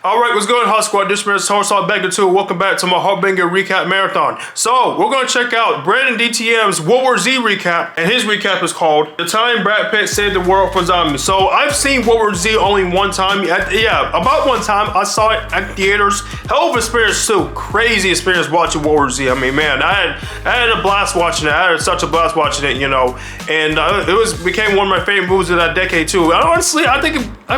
Alright, what's going on, HawkSquad? This is HawkBanger 2. Welcome back to my HawkBanger recap marathon. So, we're going to check out BrandonDTM's World War Z recap, and his recap is called The Time Brad Pitt Saved the World from Zombies. So, I've seen World War Z only one time. About one time. I saw it at theaters. Hell of an experience too. Crazy experience watching World War Z. I mean, man, I had a blast watching it. I had such a blast watching it, you know. And it became one of my favorite movies of that decade too. Honestly, I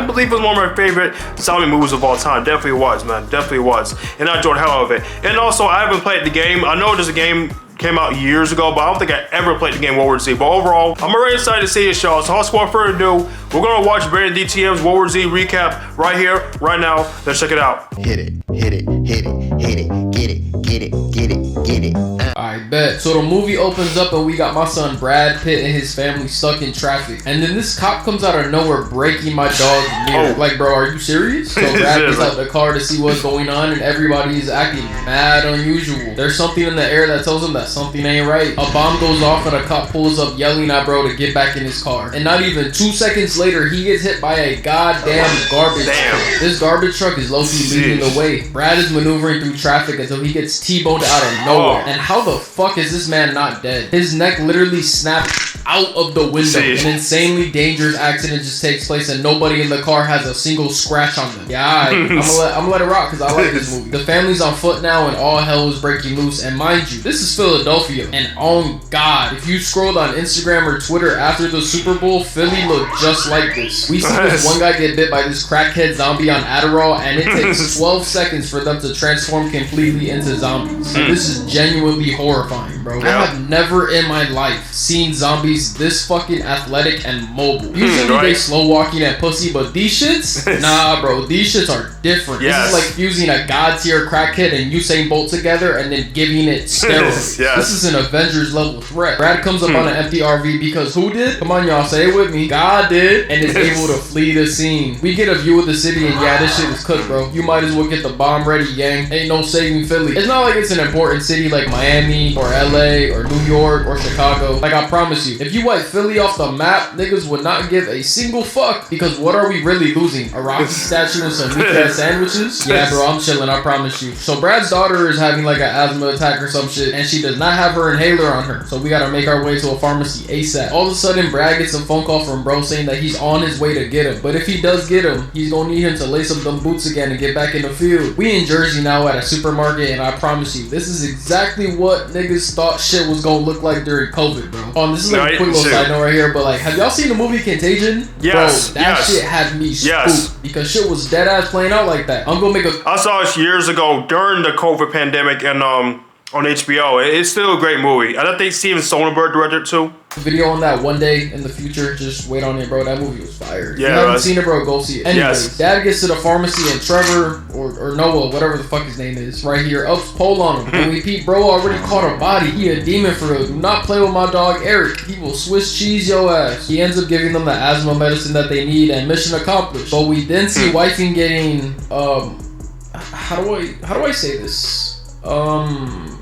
believe it was one of my favorite zombie movies of all time. Definitely was, man. Definitely was. And I enjoyed the hell out of it. And also, I haven't played the game. I know there's a game came out years ago, but I don't think I ever played the game World War Z. But overall, I'm already excited to see this show. So, HawkSquad, further ado, we're gonna watch BrandonDTM's World War Z recap right here, right now. Let's check it out. Hit it, hit it, hit it, hit it, get it, get it, get it, get it. I bet. So the movie opens up and we got my son Brad Pitt and his family stuck in traffic. And then this cop comes out of nowhere breaking my dog's mirror. Like, bro, are you serious? So Brad gets out the car to see what's going on and everybody is acting mad unusual. There's something in the air that tells him that something ain't right. A bomb goes off and a cop pulls up yelling at bro to get back in his car. And not even 2 seconds later, he gets hit by a goddamn garbage truck. This garbage truck is low-key leading the way. Brad is maneuvering through traffic until he gets T-boned out of nowhere. And how the fuck is this man not dead? His neck literally snapped out of the window. An insanely dangerous accident just takes place and nobody in the car has a single scratch on them. Yeah, I'm gonna let it rock because I like this movie. The family's on foot now and all hell is breaking loose. And mind you, this is Philadelphia. And oh God, if you scrolled on Instagram or Twitter after the Super Bowl, Philly looked just like this. We see this one guy get bit by this crackhead zombie on Adderall and it takes 12 seconds for them to transform completely into zombies. This is genuinely horrifying, bro. I have never in my life seen zombies this fucking athletic and mobile. Usually they slow walking and pussy, but these shits, nah, bro, these shits are different. This is like fusing a god tier crackhead and Usain Bolt together and then giving it steroids. This is an Avengers level threat. Brad comes up on an empty RV because who did? Come on, y'all, say it with me. God did, and is able to flee the scene. We get a view of the city and yeah, this shit is cooked, bro. You might as well get the bomb ready, gang. Ain't no saving Philly. It's not like it's an important city like Miami or LA or New York or Chicago. Like, I promise you, if you wipe Philly off the map, niggas would not give a single fuck because what are we really losing? A Rocky statue and some weak ass sandwiches? Yeah, bro, I'm chilling, I promise you. So Brad's daughter is having like an asthma attack or some shit and she does not have her inhaler on her. So we gotta make our way to a pharmacy ASAP. All of a sudden, Brad gets a phone call from bro saying that he's on his way to get him. But if he does get him, he's gonna need him to lace up them boots again and get back in the field. We in Jersey now at a supermarket and I promise you, this is exactly what niggas thought shit was gonna look like during COVID, bro. This is like a quick little side note right here, but like, have y'all seen the movie Contagion? Yes. Bro, that shit had me spooked because shit was dead ass playing out like that. I'm gonna make a... I saw this years ago during the COVID pandemic and on HBO. It's still a great movie. I think Steven Soderbergh directed it too. Video on that one day in the future. Just wait on it, bro. That movie was fire. Yeah, if you haven't seen it, bro, go see it. Anyways, Dad gets to the pharmacy and Trevor or Noah, whatever the fuck his name is, right here, ups pole on him. And we peep, bro already caught a body. He a demon for real. Do not play with my dog Eric. He will Swiss cheese your ass. He ends up giving them the asthma medicine that they need and mission accomplished. But we then see Wifing getting how do I say this?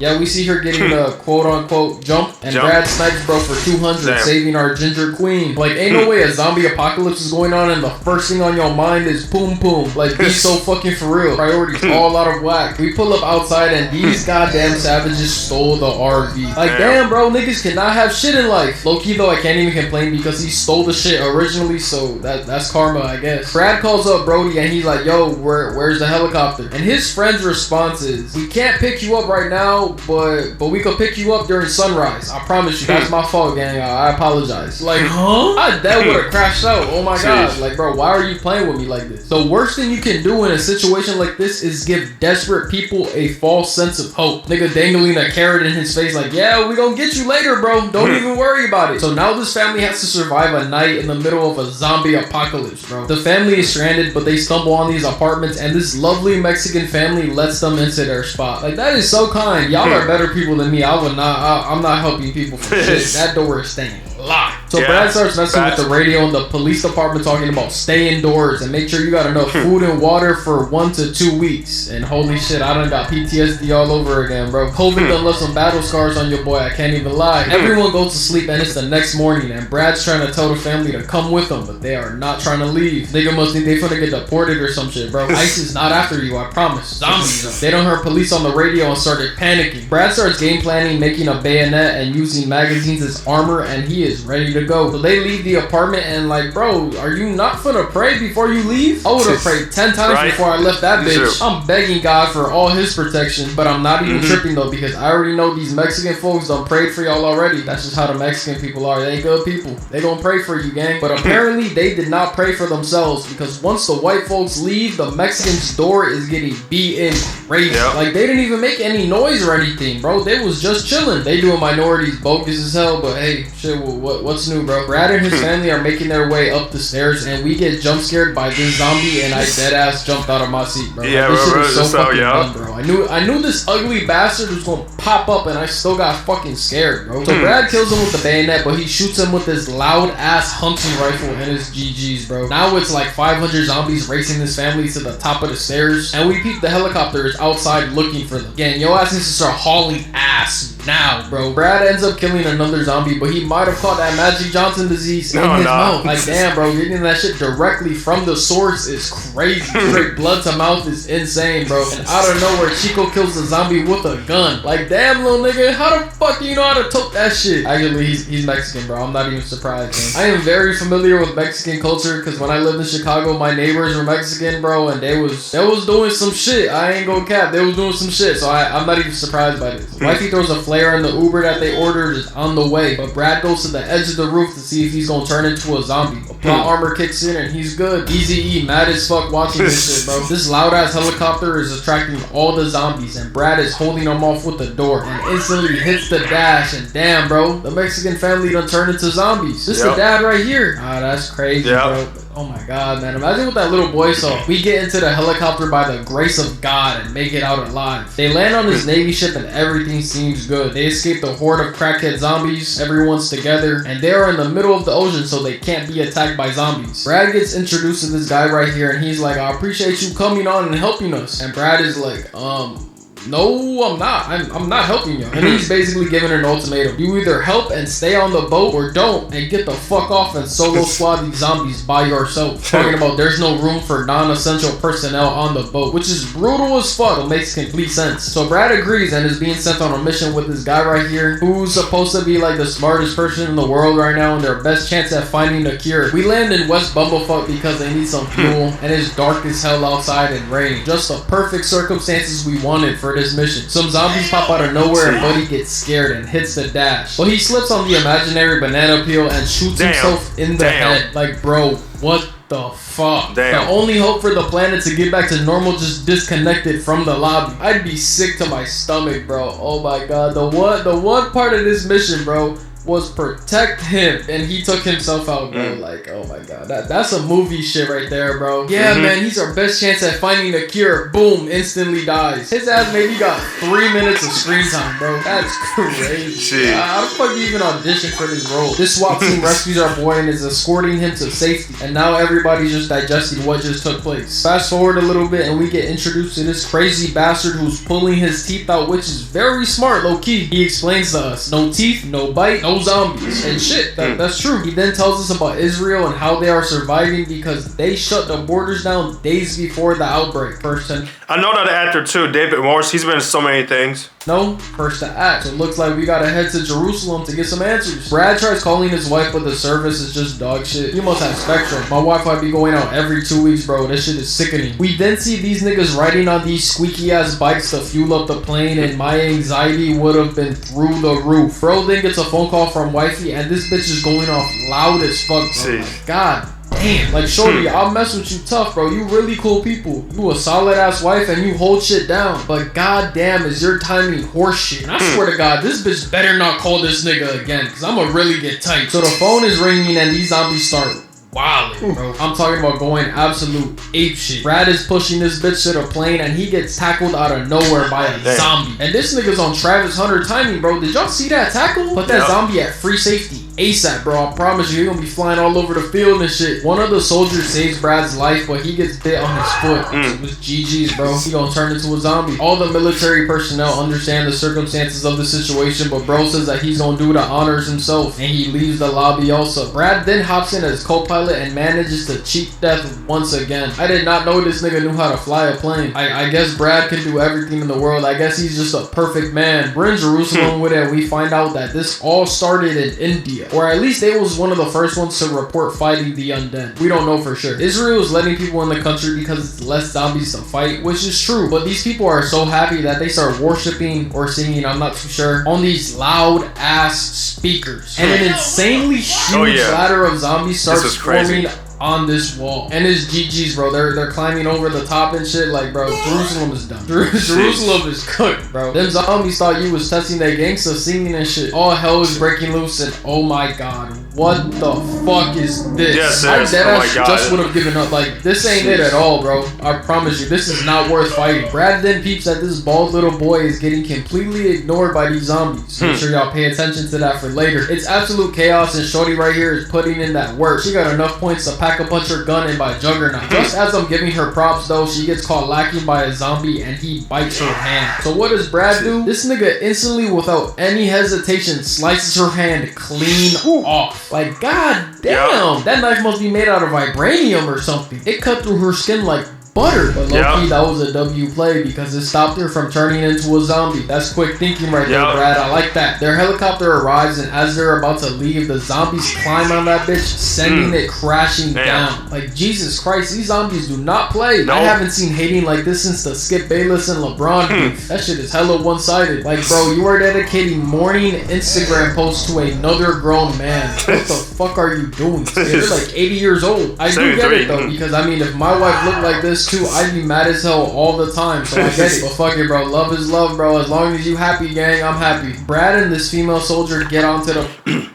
Yeah, we see her getting a quote-unquote jump, and Brad snipes bro for 200, saving our ginger queen. Like, ain't no way a zombie apocalypse is going on and the first thing on your mind is poom poom. Like, be so fucking for real. Priorities all out of whack. We pull up outside and these goddamn savages stole the RV. Like, damn, bro, niggas cannot have shit in life. Low-key, though, I can't even complain because he stole the shit originally, so that's karma, I guess. Brad calls up Brody and he's like, yo, where's the helicopter? And his friend's response is, we can't pick you up right now, but we could pick you up during sunrise. I promise you, that's my fault, gang. I apologize. Like, I dead would have crashed out. Oh my god. Like, bro, why are you playing with me like this? The worst thing you can do in a situation like this is give desperate people a false sense of hope. Nigga dangling a carrot in his face like, yeah, we gonna get you later, bro. Don't even worry about it. So now this family has to survive a night in the middle of a zombie apocalypse, bro. The family is stranded, but they stumble on these apartments and this lovely Mexican family lets them into their spot. Like, that is so kind. Y'all are better people than me. I'm not helping people for shit. That door is staying locked. So Brad starts messing with the radio and the police department talking about stay indoors and make sure you got enough food and water for 1 to 2 weeks. And holy shit, I done got PTSD all over again, bro. COVID done left some battle scars on your boy, I can't even lie. Everyone goes to sleep and it's the next morning and Brad's trying to tell the family to come with him, but they are not trying to leave. Nigga must think they finna get deported or some shit, bro. ICE is not after you, I promise. Zombies. They don't hear police on the radio and started panicking. Brad starts game planning, making a bayonet and using magazines as armor, and he is ready to go. So they leave the apartment and like, bro, are you not finna pray before you leave? I would have prayed 10 times before I left that bitch. I'm begging God for all his protection, but I'm not even tripping though, because I already know these Mexican folks done prayed for y'all already. That's just how the Mexican people are. They ain't good people. They gonna pray for you, gang. But apparently they did not pray for themselves, because once the white folks leave, the Mexicans' door is getting beaten crazy. Like they didn't even make any noise or anything, bro. They was just chilling. They doing minorities bogus as hell, but hey, shit, what's new, bro? Brad and his family are making their way up the stairs, and we get jump scared by this zombie, and I dead ass jumped out of my seat, bro. Yeah, this bro, shit is so fucking dumb, bro. I knew this ugly bastard was gonna pop up, and I still got fucking scared, bro. So Brad kills him with the bayonet, but he shoots him with his loud ass hunting rifle and his GGs, bro. Now it's like 500 zombies racing this family to the top of the stairs, and we peep the helicopters outside looking for them. Again, yo ass needs to start hauling ass now, bro. Brad ends up killing another zombie, but he might have caught that Magic Johnson disease in his mouth. Like, damn, bro, getting that shit directly from the source is crazy. Straight blood to mouth is insane, bro. And out of nowhere, Chico kills the zombie with a gun. Like, damn, little nigga, how the fuck do you know how to tote that shit? Actually, he's Mexican, bro. I'm not even surprised, man. I am very familiar with Mexican culture, because when I lived in Chicago, my neighbors were Mexican, bro, and they was doing some shit. I ain't gonna cap. They was doing some shit, so I'm not even surprised by this. Wifey throws a flare, and the Uber that they ordered is on the way, but Brad goes to the edge of the roof to see if he's gonna turn into a zombie. A plot armor kicks in, and he's good. Easy E, mad as fuck watching this shit, bro. This loud ass helicopter is attracting all the zombies, and Brad is holding them off with the door, and instantly hits the dash, and damn, bro, the Mexican family done turned into zombies. This the dad right here. Ah, that's crazy, bro. Oh my god, man. Imagine what that little boy saw. We get into the helicopter by the grace of God and make it out alive. They land on this Navy ship and everything seems good. They escape the horde of crackhead zombies. Everyone's together and they are in the middle of the ocean, so they can't be attacked by zombies. Brad gets introduced to this guy right here, and he's like, I appreciate you coming on and helping us. And Brad is like, no, I'm not. I'm not helping you. And he's basically giving her an ultimatum. You either help and stay on the boat, or don't and get the fuck off and solo squad these zombies by yourself. Talking about there's no room for non-essential personnel on the boat, which is brutal as fuck. It makes complete sense. So Brad agrees and is being sent on a mission with this guy right here, who's supposed to be like the smartest person in the world right now and their best chance at finding a cure. We land in West Bumblefuck because they need some fuel, and it's dark as hell outside and raining. Just the perfect circumstances we wanted for this mission. Some zombies pop out of nowhere and Buddy gets scared and hits the dash. Well, he slips on the imaginary banana peel and shoots himself in the head. Like, bro, what the fuck? The only hope for the planet to get back to normal just disconnected from the lobby. I'd be sick to my stomach, bro. Oh my god. The one part of this mission, bro, was protect him, and he took himself out, bro. Like, oh my god, that's a movie shit right there, bro. Yeah, man, he's our best chance at finding a cure. Boom, instantly dies. His ass maybe got 3 minutes of screen time, bro. That's crazy. How the fuck you even audition for this role? This SWAT team rescues our boy and is escorting him to safety, and now everybody's just digesting what just took place. Fast forward a little bit and we get introduced to this crazy bastard who's pulling his teeth out, which is very smart, low-key. He explains to us, no teeth, no bite, no zombies. And shit, that's true. He then tells us about Israel and how they are surviving because they shut the borders down days before the outbreak. I know that actor too, David Morse. He's been in so many things. No, first to act. So it looks like we gotta head to Jerusalem to get some answers. Brad tries calling his wife, but the service is just dog shit. You must have Spectrum. My Wi-Fi be going out every 2 weeks, bro. This shit is sickening. We then see these niggas riding on these squeaky ass bikes to fuel up the plane, and my anxiety would have been through the roof. Bro then gets a phone call from wifey, and this bitch is going off loud as fuck, bro. Like, god damn. Like, shorty, I'll mess with you tough, bro. You really cool people. You a solid ass wife and you hold shit down. But goddamn, is your timing horse shit. And I swear to God, this bitch better not call this nigga again, because I'ma really get tight. So the phone is ringing and these zombies start wilding, bro. I'm talking about going absolute ape shit. Brad is pushing this bitch to the plane and he gets tackled out of nowhere by a zombie. And this nigga's on Travis Hunter timing, bro. Did y'all see that tackle? Put that zombie at free safety ASAP, bro. I promise you, he gonna be flying all over the field and shit. One of the soldiers saves Brad's life, but he gets bit on his foot. It was GG's, bro. He gonna turn into a zombie. All the military personnel understand the circumstances of the situation, but bro says that he's gonna do the honors himself, and he leaves the lobby also. Brad then hops in as co-pilot and manages to cheat death once again. I did not know this nigga knew how to fly a plane. I guess Brad can do everything in the world. I guess he's just a perfect man. We're in Jerusalem with it, and we find out that this all started in India, or at least they was one of the first ones to report fighting the undead. We don't know for sure. Israel is letting people in the country because it's less zombies to fight, which is true, but these people are so happy that they start worshiping or singing, I'm not too sure, on these loud ass speakers, and an insanely huge ladder of zombies starts forming on this wall. And it's GG's, bro. They're climbing over the top and shit. Like, bro, Jerusalem is done. Jerusalem is cooked, bro. Them zombies thought you was testing their gangsta singing and shit. All hell is breaking loose, and oh my god, what the fuck is this? Yes, I deadass just would have given up. Like, this ain't it at all, bro. I promise you, this is not worth fighting. Brad then peeps that this bald little boy is getting completely ignored by these zombies. Make sure y'all pay attention to that for later. It's absolute chaos, and shorty right here is putting in that work. She got enough points to pack a punch her gun in by Juggernaut. Just as I'm giving her props though, she gets caught lacking by a zombie and he bites her hand. So what does Brad do? This nigga instantly, without any hesitation, slices her hand clean off. Like, god damn, that knife must be made out of vibranium or something. It cut through her skin like butter. But low-key, that was a W play because it stopped her from turning into a zombie. That's quick thinking right there, Brad. I like that. Their helicopter arrives, and as they're about to leave, the zombies climb on that bitch, sending it crashing down. Like, Jesus Christ, these zombies do not play. I haven't seen hating like this since the Skip Bayless and LeBron beef. That shit is hella one-sided. Like, bro, you are dedicating morning Instagram posts to another grown man. What the fuck are you doing? You're like 80 years old. I do get it, though, because, I mean, if my wife looked like this, too, I'd be mad as hell all the time, so I get it. But fuck it, bro. Love is love, bro. As long as you happy, gang, I'm happy. Brad and this female soldier get onto the...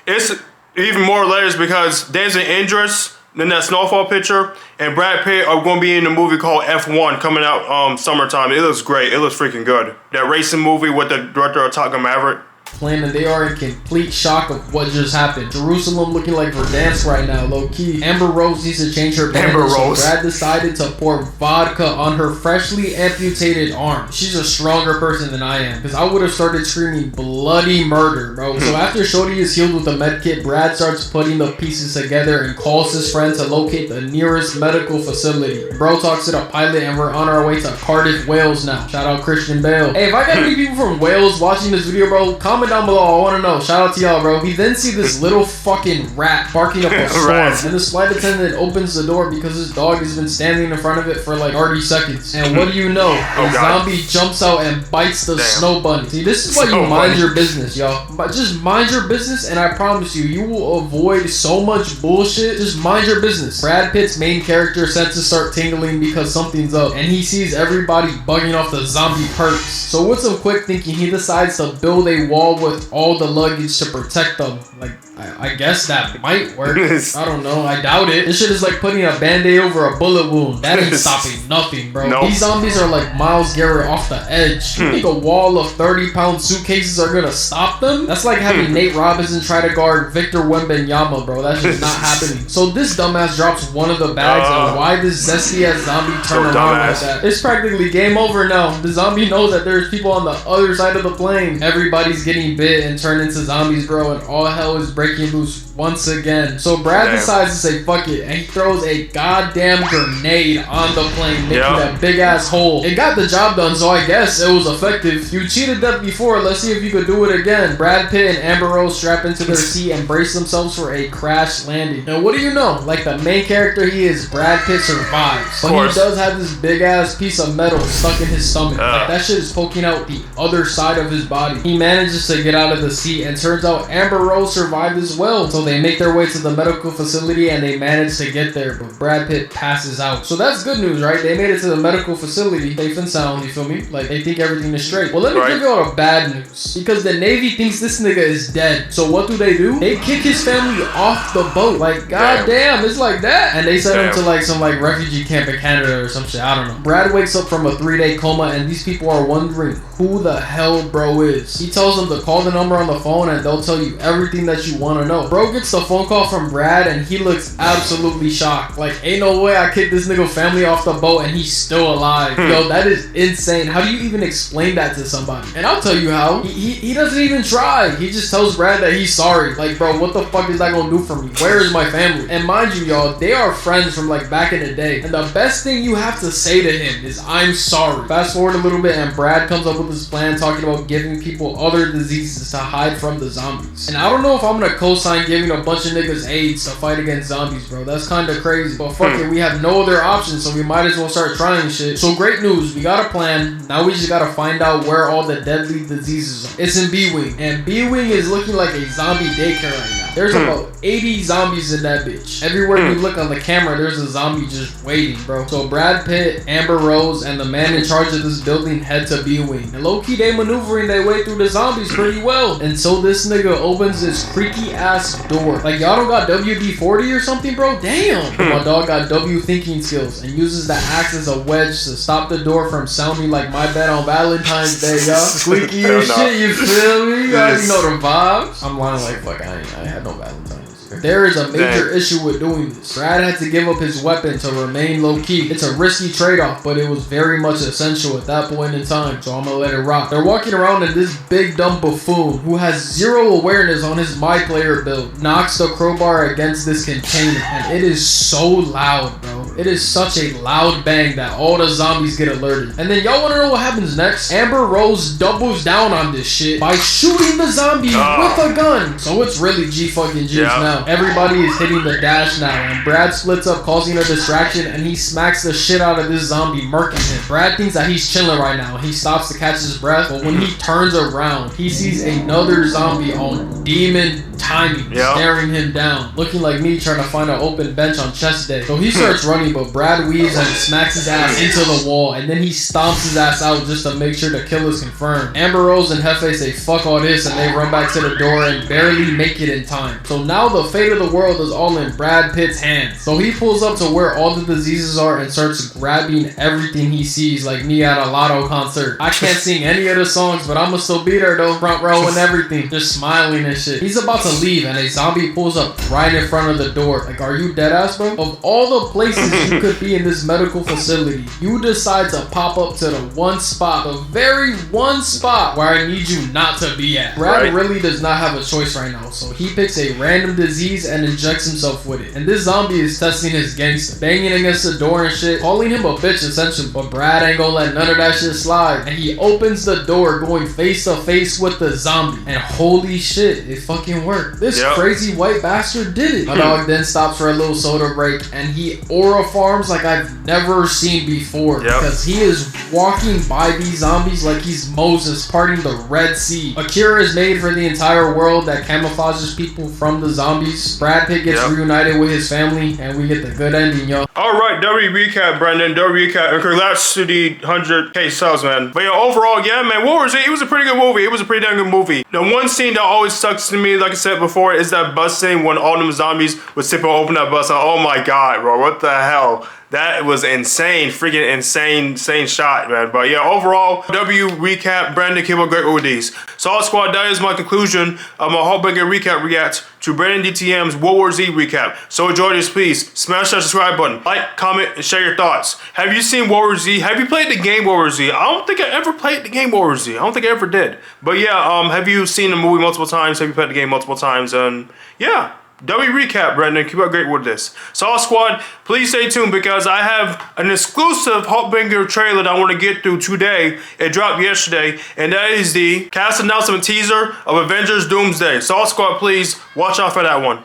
It's even more layers because there's an Idris in that snowfall picture, and Brad Pitt are going to be in a movie called F1 coming out summertime. It looks great. It looks freaking good. That racing movie with the director of Top Gun Maverick. And they are in complete shock of what just happened. Jerusalem looking like Verdansk right now, low key. Amber Rose needs to change her bandage, so Brad decided to pour vodka on her freshly amputated arm. She's a stronger person than I am, because I would have started screaming bloody murder, bro. So after Shorty is healed with a med kit, Brad starts putting the pieces together and calls his friend to locate the nearest medical facility. Bro talks to the pilot, and we're on our way to Cardiff, Wales now. Shout out Christian Bale. Hey, if I got any people from Wales watching this video, bro, comment down below. I want to know. Shout out to y'all, bro. We then see this little fucking rat barking up a storm, and the flight attendant opens the door because his dog has been standing in front of it for like 30 seconds. And what do you know? A zombie jumps out and bites the snow bunny. See, this is why you mind your business, y'all. But just mind your business, and I promise you, you will avoid so much bullshit. Just mind your business. Brad Pitt's main character senses start tingling because something's up, and he sees everybody bugging off the zombie perks. So with some quick thinking, he decides to build a wall with all the luggage to protect them. Like, I guess that might work. I don't know. I doubt it. This shit is like putting a band-aid over a bullet wound. That ain't stopping nothing, bro. These zombies are like Miles Garrett off the edge. You think a wall of 30-pound suitcases are gonna stop them? That's like having Nate Robinson try to guard Victor Wembanyama, bro. That's just not happening. So this dumbass drops one of the bags, and why this zesty-ass zombie turn around like that? It's practically game over now. The zombie knows that there's people on the other side of the plane. Everybody's getting bit and turned into zombies, bro, and all hell is breaking loose once again. So Brad decides to say fuck it, and he throws a goddamn grenade on the plane, making that big ass hole. It got the job done, so I guess it was effective. You cheated death before, let's see if you could do it again. Brad Pitt and Amber Rose strap into their seat and brace themselves for a crash landing. And what do you know? Like the main character he is, Brad Pitt survives. But he does have this big ass piece of metal stuck in his stomach. Like that shit is poking out the other side of his body. He manages to get out of the seat, and turns out Amber Rose survived as well. So So they make their way to the medical facility and they manage to get there, but Brad Pitt passes out. So that's good news, right? They made it to the medical facility safe and sound, you feel me? Like, they think everything is straight. Well, let me give you all the bad news. Because the Navy thinks this nigga is dead. So what do? They kick his family off the boat. Like, goddamn, it's like that. And they send him to like some like refugee camp in Canada or some shit. I don't know. Brad wakes up from a 3-day coma and these people are wondering who the hell bro is. He tells them to call the number on the phone and they'll tell you everything that you want to know. Bro gets the phone call from Brad and he looks absolutely shocked. Like, ain't no way I kicked this nigga family off the boat and he's still alive. Yo, that is insane. How do you even explain that to somebody? And I'll tell you how. He doesn't even try. He just tells Brad that he's sorry. Like, bro, what the fuck is that gonna do for me? Where is my family? And mind you, y'all, they are friends from like back in the day. And the best thing you have to say to him is, I'm sorry. Fast forward a little bit and Brad comes up with this plan talking about giving people other diseases to hide from the zombies. And I don't know if I'm gonna co-sign giving a bunch of niggas AIDS to fight against zombies, bro. That's kind of crazy. But fuck it, we have no other options, so we might as well start trying shit. So great news, we got a plan. Now we just gotta find out where all the deadly diseases are. It's in B-Wing. And B-Wing is looking like a zombie daycare right now. There's about 80 zombies in that bitch. Everywhere you look on the camera, there's a zombie just waiting, bro. So Brad Pitt, Amber Rose, and the man in charge of this building head to B-Wing. And low-key, they maneuvering their way through the zombies pretty well. And so this nigga opens this creaky ass door. Like, y'all don't got WD-40 or something, bro? Damn. My dog got W thinking skills and uses the axe as a wedge to stop the door from sounding like My Bed on Valentine's Day, y'all. Squeaky as shit, you feel me? You already know the vibes. I'm lying like, fuck, I had no Valentine's year. There is a major issue with doing this. Brad had to give up his weapon to remain low-key. It's a risky trade-off, but it was very much essential at that point in time, so I'm gonna let it rock. They're walking around and this big dumb buffoon, who has zero awareness on his My Player build, knocks the crowbar against this container, and it is so loud, bro. It is such a loud bang that all the zombies get alerted. And then y'all wanna know what happens next? Amber Rose doubles down on this shit by shooting the zombie with a gun. So it's really G-fucking-G's now. Everybody is hitting the dash now, and Brad splits up, causing a distraction, and he smacks the shit out of this zombie, murking him. Brad thinks that he's chilling right now. He stops to catch his breath, but when he turns around, he sees another zombie on demon timing, staring him down, looking like me trying to find an open bench on chest day. So he starts running, but Brad weaves and smacks his ass into the wall, and then he stomps his ass out just to make sure the kill is confirmed. Amber Rose and Hefe say fuck all this, and they run back to the door and barely make it in time. So now the fate of the world is all in Brad Pitt's hands. So he pulls up to where all the diseases are and starts grabbing everything he sees, like me at a Lotto concert. I can't sing any of the songs, but I'ma still be there though, front row and everything, just smiling and shit. He's about to leave and a zombie pulls up right in front of the door. Like, are you dead ass, bro? Of all the places you could be in this medical facility, you decide to pop up to the one spot, the very one spot where I need you not to be at. Brad really does not have a choice right now, so he picks a random disease and injects himself with it. And this zombie is testing his gangster, banging against the door and shit, calling him a bitch essentially, but Brad ain't gonna let none of that shit slide. And he opens the door going face to face with the zombie, and holy shit, it fucking worked. This crazy white bastard did it. My dog then stops for a little soda break and he aura farms like I've never seen before, because he is walking by these zombies like he's Moses parting the Red Sea. A cure is made for the entire world that camouflages people from the zombies. Brad Pitt gets reunited with his family and we get the good ending, yo. Alright, W recap, Brandon. W recap. And congrats to the 100K subs, man. But yeah, overall, yeah, man, what was it? It was a pretty good movie. It was a pretty damn good movie. The one scene that always sucks to me, like I said before, is that bus scene when all them zombies would sit and open that bus. Oh my god, bro, what the hell? That was insane, freaking insane shot, man. But yeah, overall, W recap, Brandon came up great with these. So HawkSquad, that is my conclusion of my HawkBanger recap react to BrandonDTM's World War Z recap. So enjoy this, please. Smash that subscribe button, like, comment, and share your thoughts. Have you seen World War Z? Have you played the game World War Z? I don't think I ever played the game World War Z. I don't think I ever did. But yeah, have you seen the movie multiple times? Have you played the game multiple times? And yeah. W recap, Brandon. Keep up great with this. So HawkSquad, please stay tuned because I have an exclusive HawkBanger trailer that I want to get through today. It dropped yesterday, and that is the cast announcement teaser of Avengers Doomsday. So HawkSquad, please watch out for that one.